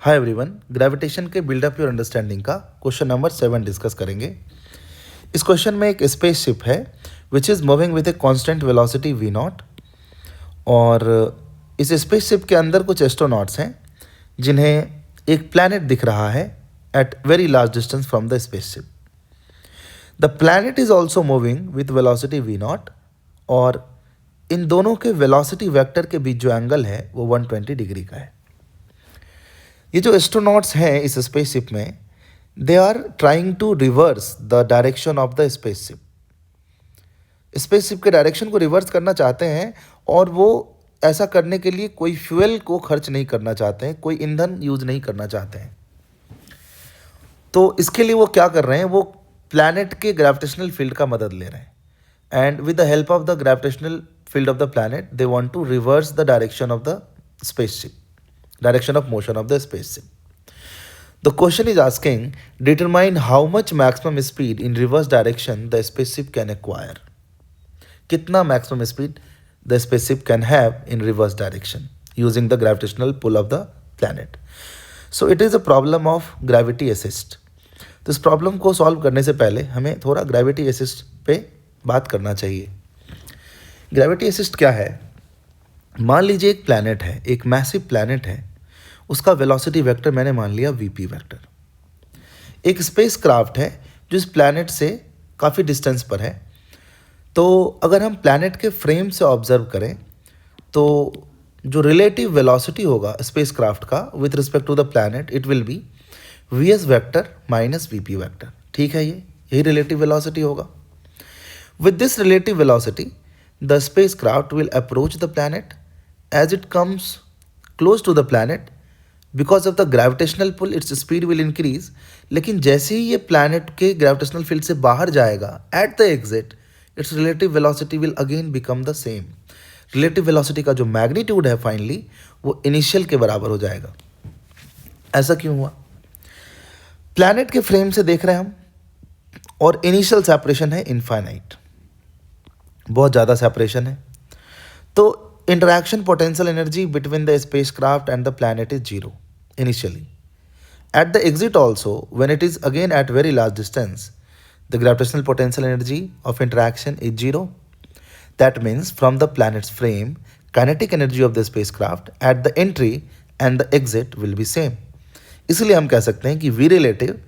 Hi everyone, gravitation के buildup your understanding का question number 7 discuss करेंगे। इस क्वेश्चन में एक स्पेसशिप है which is moving with a constant velocity v nought, और इस स्पेसशिप के अंदर कुछ एस्ट्रोनॉट्स हैं जिन्हें एक प्लैनेट दिख रहा है at very large distance from the spaceship. The planet is also moving with velocity v nought, और इन दोनों के वेलोसिटी वेक्टर के बीच जो एंगल है वो 120 डिग्री का है। ये जो एस्ट्रोनॉट्स हैं इस स्पेसशिप में, they are trying to reverse the direction of the spaceship. Spaceship के डायरेक्शन को रिवर्स करना चाहते हैं, और वो ऐसा करने के लिए कोई फ्यूल को खर्च नहीं करना चाहते हैं, कोई ईंधन यूज नहीं करना चाहते हैं। तो इसके लिए वो क्या कर रहे हैं, वो प्लैनेट के ग्रेविटेशनल फील्ड का मदद ले रहे हैं, and with the help of the gravitational field of the planet they want to reverse the direction of the spaceship, direction of motion of the spaceship. The question is asking, determine how much maximum speed in reverse direction the spaceship can acquire. कितना maximum speed the spaceship can have in reverse direction using the gravitational pull of the planet. So it is a problem of gravity assist. तो इस problem को solve करने से पहले हमें थोड़ा gravity assist पे बात करना चाहिए। ग्रेविटी असिस्ट क्या है? मान लीजिए एक प्लैनेट है, एक मैसिव प्लैनेट है, उसका वेलोसिटी वेक्टर मैंने मान लिया वीपी वेक्टर। एक स्पेस क्राफ्ट है जो इस प्लैनेट से काफ़ी डिस्टेंस पर है। तो अगर हम प्लैनेट के फ्रेम से ऑब्जर्व करें तो जो रिलेटिव वेलोसिटी होगा स्पेस क्राफ्ट का with respect to the planet, it will be V S vector minus V P vector. ठीक है, यही रिलेटिव वेलोसिटी होगा। With this relative velocity the spacecraft will approach the planet. As it comes close to the planet, because of the gravitational pull, its speed will increase. लेकिन जैसे ही ये planet के gravitational field से बाहर जाएगा, at the exit, its relative velocity will again become the same. Relative velocity का जो magnitude है finally, वो initial के बराबर हो जाएगा। ऐसा क्यों हुआ? planet के frame से देख रहे हैं हम, और initial separation है infinite, बहुत ज़्यादा सेपरेशन है। तो interaction potential energy between the spacecraft and the planet is zero initially. At the exit also when it is again at very large distance, the gravitational potential energy of interaction is zero. That means from the planet's frame kinetic energy of the spacecraft at the entry and the exit will be same. इसलिए हम कह सकते हैं कि v relative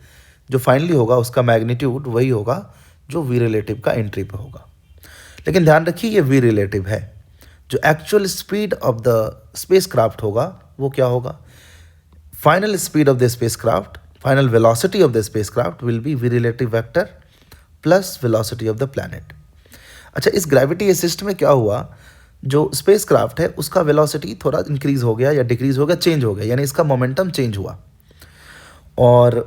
जो finally होगा उसका magnitude वही होगा जो वी रिलेटिव का एंट्री पे होगा। लेकिन ध्यान रखिए ये वी रिलेटिव है, जो actual speed of the spacecraft होगा वो क्या होगा? Final speed of the spacecraft, final velocity of the spacecraft will be V relative vector plus velocity of the planet. अच्छा, इस ग्रेविटी असिस्ट में क्या हुआ, जो स्पेसक्राफ्ट है उसका वेलोसिटी थोड़ा इंक्रीज हो गया या डिक्रीज हो गया, चेंज हो गया, यानी इसका मोमेंटम चेंज हुआ। और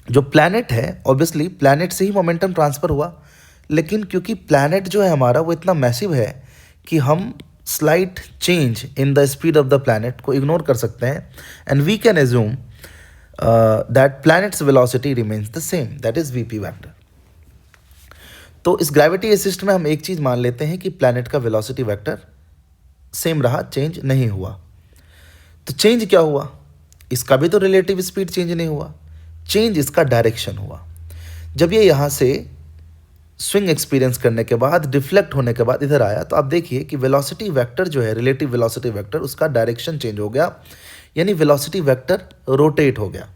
जो प्लैनेट है, ऑब्वियसली प्लैनेट से ही मोमेंटम ट्रांसफर हुआ, लेकिन क्योंकि प्लैनेट जो है हमारा वो इतना मैसिव है कि हम slight change in the speed of the planet को इग्नोर कर सकते हैं, and we can assume that planet's velocity remains the same, that is V P vector. तो इस ग्रेविटी असिस्ट में हम एक चीज़ मान लेते हैं कि प्लैनेट का वेलोसिटी वेक्टर सेम रहा, चेंज नहीं हुआ। तो चेंज क्या हुआ? इसका भी तो रिलेटिव स्पीड चेंज नहीं हुआ, चेंज इसका डायरेक्शन हुआ। जब ये यहाँ से स्विंग एक्सपीरियंस करने के बाद, डिफ्लेक्ट होने के बाद इधर आया, तो आप देखिए कि वेलोसिटी वेक्टर जो है, रिलेटिव वेलोसिटी वेक्टर, उसका डायरेक्शन चेंज हो गया, यानी वेलोसिटी वेक्टर रोटेट हो गया।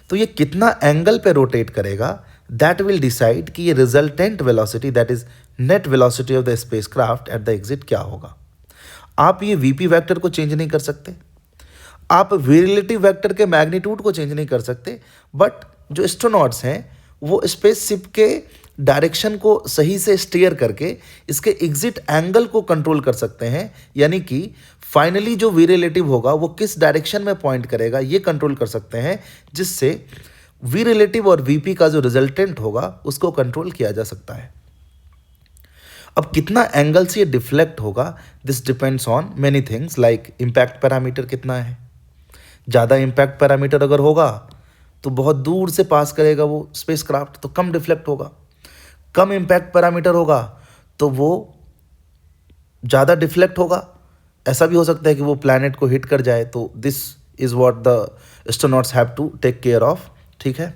तो ये कितना एंगल पे रोटेट करेगा, दैट विल डिसाइड कि ये resultant velocity, that is net velocity of the spacecraft at the exit क्या होगा। आप ये वीपी वेक्टर को चेंज नहीं कर सकते, आप वी रिलेटिव वेक्टर के मैग्नीट्यूड को चेंज नहीं कर सकते, बट जो एस्ट्रोनॉट्स हैं वो स्पेसशिप के डायरेक्शन को सही से स्टीयर करके इसके एग्जिट एंगल को कंट्रोल कर सकते हैं, यानी कि फाइनली जो वी रिलेटिव होगा वो किस डायरेक्शन में पॉइंट करेगा ये कंट्रोल कर सकते हैं, जिससे वी रिलेटिव और वीपी का जो रिजल्टेंट होगा उसको कंट्रोल किया जा सकता है। अब कितना एंगल से ये डिफ्लेक्ट होगा, this depends on many things, like impact parameter कितना है। ज़्यादा इम्पैक्ट पैरामीटर अगर होगा तो बहुत दूर से पास करेगा वो स्पेसक्राफ्ट, तो कम डिफ्लेक्ट होगा। कम इम्पैक्ट पैरामीटर होगा तो वो ज़्यादा डिफ्लेक्ट होगा। ऐसा भी हो सकता है कि वो प्लैनेट को हिट कर जाए, तो this is what the astronauts have to take care of, ठीक है।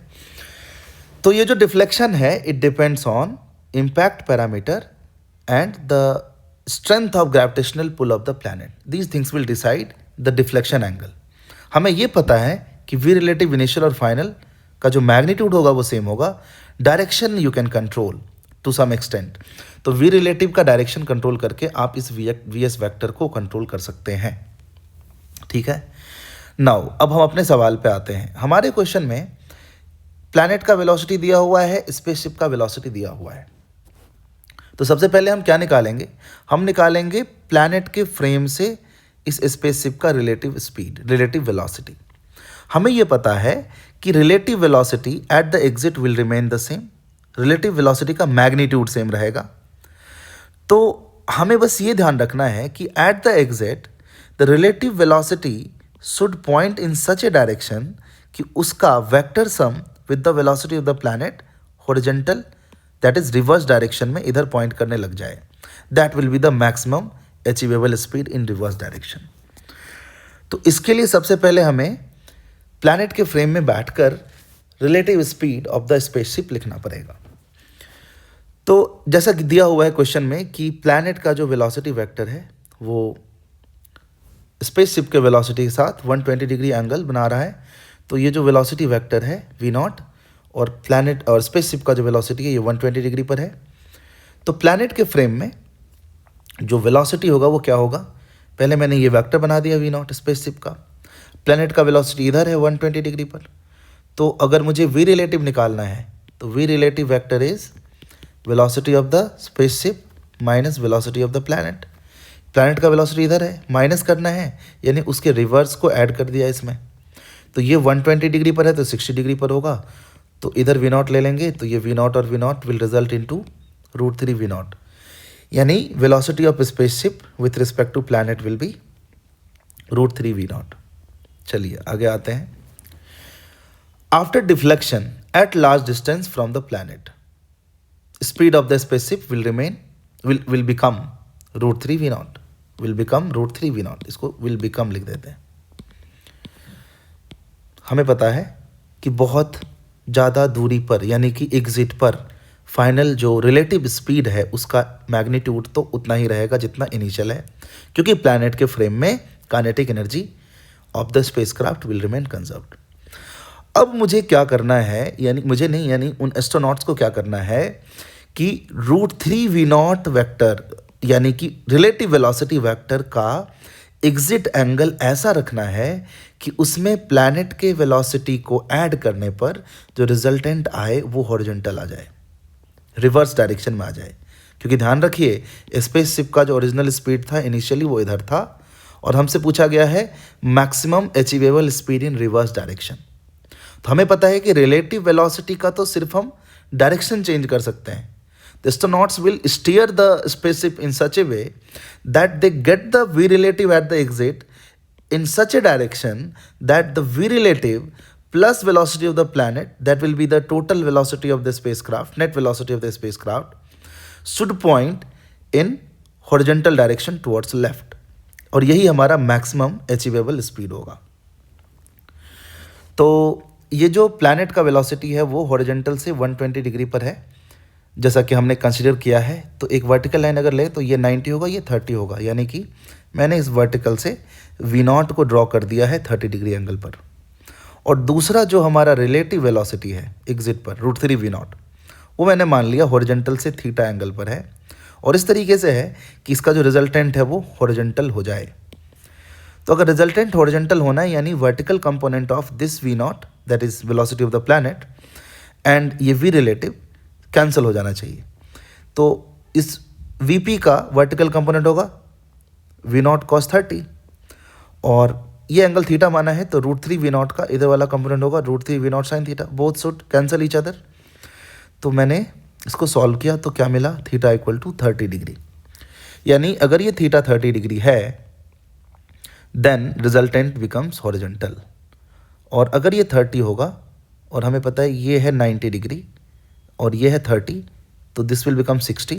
तो ये जो डिफ्लेक्शन है it depends on impact parameter and the strength of gravitational pull of the planet, these things will decide the deflection angle. हमें ये पता है कि वी रिलेटिव इनिशियल और फाइनल का जो मैग्नीट्यूड होगा वो सेम होगा, direction you can control to some extent. तो वी रिलेटिव का डायरेक्शन कंट्रोल करके आप इस वी एस वैक्टर को कंट्रोल कर सकते हैं, ठीक है। नाउ अब हम अपने सवाल पे आते हैं। हमारे क्वेश्चन में प्लैनेट का वेलोसिटी दिया हुआ है, स्पेसशिप का वेलोसिटी दिया हुआ है। तो सबसे पहले हम क्या निकालेंगे, हम निकालेंगे प्लैनेट के फ्रेम से इस स्पेसशिप का रिलेटिव स्पीड, रिलेटिव वेलोसिटी। हमें यह पता है कि relative velocity at the exit will remain the same, relative velocity का मैग्नीट्यूड सेम रहेगा। तो हमें बस ये ध्यान रखना है कि at the exit the relative velocity should point in such a direction कि उसका vector sum with the velocity of the planet horizontal, that is reverse direction में इधर पॉइंट करने लग जाए। That will be the maximum achievable speed in reverse direction. तो इसके लिए सबसे पहले हमें प्लैनेट के फ्रेम में बैठकर relative speed of the spaceship लिखना पड़ेगा। तो जैसा कि दिया हुआ है क्वेश्चन में कि प्लैनेट का जो वेलोसिटी वेक्टर है वो स्पेसशिप के वेलोसिटी के साथ 120 डिग्री एंगल बना रहा है। तो ये जो वेलोसिटी वेक्टर है v0 और प्लैनेट और स्पेसशिप का जो वेलोसिटी है ये 120 डिग्री पर है। तो प्लैनेट के फ्रेम में जो वेलोसिटी होगा वो क्या होगा, पहले मैंने ये वेक्टर बना दिया v0 स्पेसशिप का, प्लैनेट का वेलोसिटी इधर है 120 डिग्री पर। तो अगर मुझे v रिलेटिव निकालना है तो v relative vector is velocity of the spaceship minus velocity of the planet. Planet का वेलोसिटी इधर है, माइनस करना है यानी उसके रिवर्स को ऐड कर दिया इसमें। तो ये 120 डिग्री पर है तो 60 डिग्री पर होगा, तो इधर v0 ले लेंगे तो ये v0 और v0 will result into √3 v0, यानी velocity of spaceship with respect to planet will be √3 v0। चलिए आगे आते हैं। After deflection at large distance from the planet, speed of the spaceship will remain will become √3 v0, will become √3 v0। इसको will become लिख देते हैं। हमें पता है कि बहुत ज़्यादा दूरी पर यानी कि एग्जिट पर फाइनल जो रिलेटिव स्पीड है उसका मैग्नीट्यूड तो उतना ही रहेगा जितना इनिशियल है, क्योंकि प्लैनेट के फ्रेम में kinetic energy of the spacecraft will remain conserved. अब मुझे क्या करना है, यानी मुझे नहीं यानी उन एस्ट्रोनॉट्स को क्या करना है कि √3 v0 वेक्टर यानी कि रिलेटिव वेलोसिटी वेक्टर का एग्जिट एंगल ऐसा रखना है कि उसमें प्लैनेट के वेलोसिटी को ऐड करने पर जो रिजल्टेंट आए वो हॉरिजॉन्टल आ जाए, रिवर्स डायरेक्शन में आ जाए। क्योंकि ध्यान रखिए स्पेसशिप का जो ओरिजिनल स्पीड था इनिशियली वो इधर था और हमसे पूछा गया है maximum achievable speed in reverse direction. तो हमें पता है कि रिलेटिव वेलोसिटी का तो सिर्फ हम डायरेक्शन चेंज कर सकते हैं। The astronauts will steer the spaceship in such a way that they get the v relative at the exit in such a direction that the v relative plus velocity of the planet, that will be the total velocity of the spacecraft, net velocity of the spacecraft, should point in horizontal direction towards left, और यही हमारा maximum achievable speed होगा। तो ये जो planet का velocity है वो हॉरिजॉन्टल से 120 डिग्री पर है जैसा कि हमने कंसीडर किया है। तो एक वर्टिकल लाइन अगर ले तो ये 90 होगा, ये 30 होगा, यानी कि मैंने इस वर्टिकल से v0 को ड्रॉ कर दिया है 30 डिग्री एंगल पर। और दूसरा जो हमारा रिलेटिव वेलोसिटी है एग्जिट पर √3 v0 वो मैंने मान लिया हॉरिजॉन्टल से थीटा एंगल पर है, और इस तरीके से है कि इसका जो रिजल्टेंट है वो हॉरिजॉन्टल हो जाए। तो अगर रिजल्टेंट हॉरिजॉन्टल होना है यानी vertical component of this v0 that is velocity of the planet and ये v रिलेटिव कैंसिल हो जाना चाहिए। तो इस Vp का वर्टिकल कंपोनेंट होगा v0 cos 30 और ये एंगल थीटा माना है तो √3 v0 का इधर वाला कंपोनेंट होगा √3 v0 sin theta, both should cancel each other. तो मैंने इसको सॉल्व किया तो क्या मिला, थीटा इक्वल टू 30 डिग्री। यानी अगर ये थीटा 30 डिग्री है देन रिजल्टेंट बिकम्स हॉरिजॉन्टल, और अगर ये 30 होगा और हमें पता है ये है 90 डिग्री और ये है 30 तो दिस विल बिकम 60,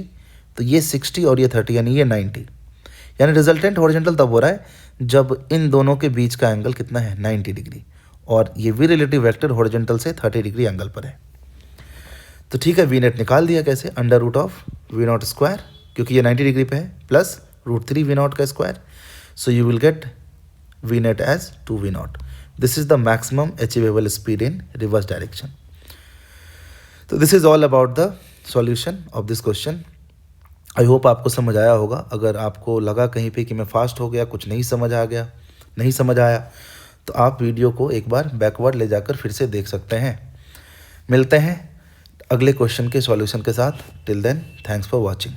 तो ये 60 और ये 30 यानी ये 90, यानी रिजल्टेंट हॉरिजॉन्टल तब हो रहा है जब इन दोनों के बीच का एंगल कितना है 90 डिग्री, और ये वी रिलेटिव वेक्टर हॉरिजॉन्टल से 30 डिग्री एंगल पर है। तो ठीक है, वी नेट निकाल दिया कैसे, under root of V naught square, क्योंकि ये 90 डिग्री पे है, प्लस √3 वी नॉट का square. So you will get V net as 2 V naught. This is the maximum achievable speed in reverse direction. तो this is all about the solution of this question. I hope आपको समझ आया होगा। अगर आपको लगा कहीं पे कि मैं फास्ट हो गया, कुछ नहीं समझ आया, तो आप वीडियो को एक बार बैकवर्ड ले जाकर फिर से देख सकते हैं। मिलते हैं अगले क्वेश्चन के सॉल्यूशन के साथ। Till then, thanks for watching.